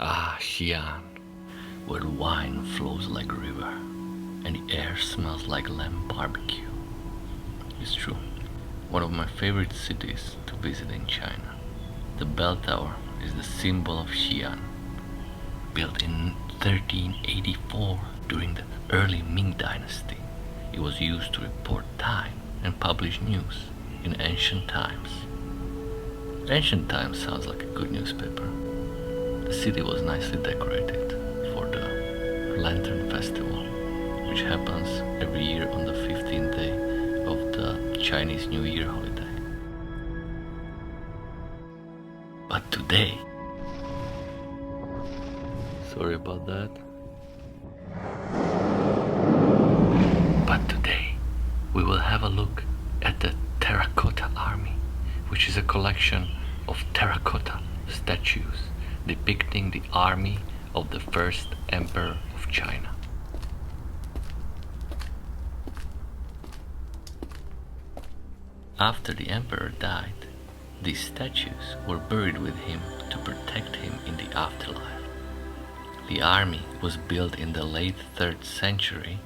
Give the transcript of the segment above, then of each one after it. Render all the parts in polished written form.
Xi'an, where wine flows like a river and the air smells like lamb barbecue. It's true. One of my favorite cities to visit in China. The bell tower is the symbol of Xi'an, built in 1384 during the early Ming dynasty. It was used to report time and publish news in ancient times. Ancient times sounds like a good newspaper. The city was nicely decorated for the Lantern Festival, which happens every year on the 15th day of the Chinese New Year holiday. But today, sorry about that. But today, we will have a look at the Terracotta Army, which is a collection of terracotta statues depicting the army of the first emperor of China. After the emperor died, these statues were buried with him to protect him in the afterlife. The army was built in the late 3rd century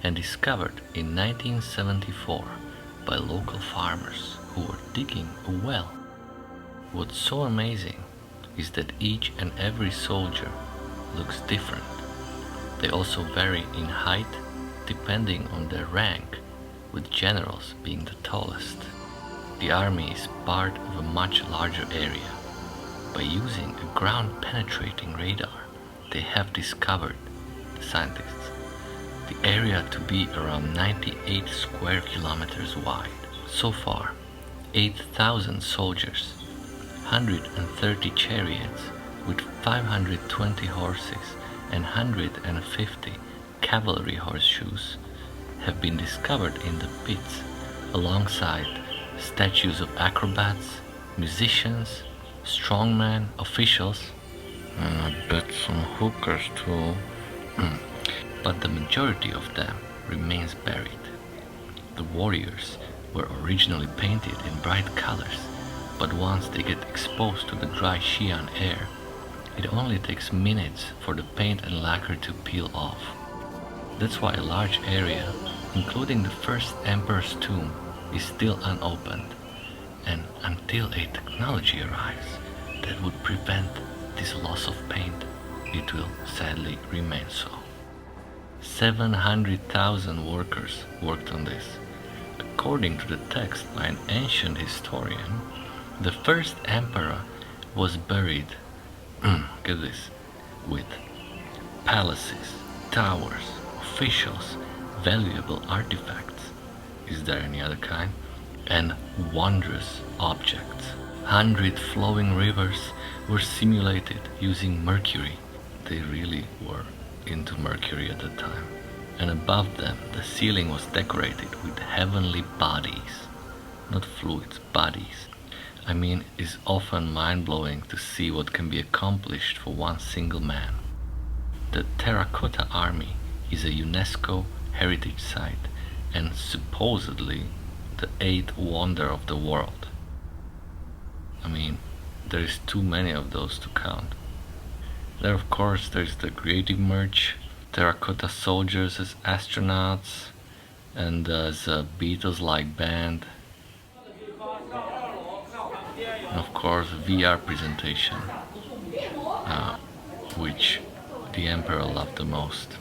and discovered in 1974 by local farmers who were digging a well. What's so amazing is that each and every soldier looks different. They also vary in height depending on their rank, with generals being the tallest. The army is part of a much larger area. By using a ground-penetrating radar, they have discovered, the scientists, the area to be around 98 square kilometers wide. So far, 8,000 soldiers, 130 chariots with 520 horses and 150 cavalry horseshoes have been discovered in the pits, alongside statues of acrobats, musicians, strongmen, officials, and I bet some hookers too. But the majority of them remains buried. The warriors were originally painted in bright colors, but once they get exposed to the dry Xi'an air, it only takes minutes for the paint and lacquer to peel off. That's why a large area, including the first emperor's tomb, is still unopened, and until a technology arrives that would prevent this loss of paint, it will sadly remain so. 700,000 workers worked on this. According to the text by an ancient historian, the first emperor was buried, get this, with palaces, towers, officials, valuable artifacts, is there any other kind, and wondrous objects. 100 flowing rivers were simulated using mercury. They really were into mercury at the time. And above them, the ceiling was decorated with heavenly bodies, not fluids, bodies. I mean, it's often mind-blowing to see what can be accomplished for one single man. The Terracotta Army is a UNESCO heritage site and supposedly the 8th wonder of the world. I mean, there is too many of those to count. There, of course, there's the creative merch, terracotta soldiers as astronauts, and as a Beatles-like band. And of course, VR presentation, which the emperor loved the most.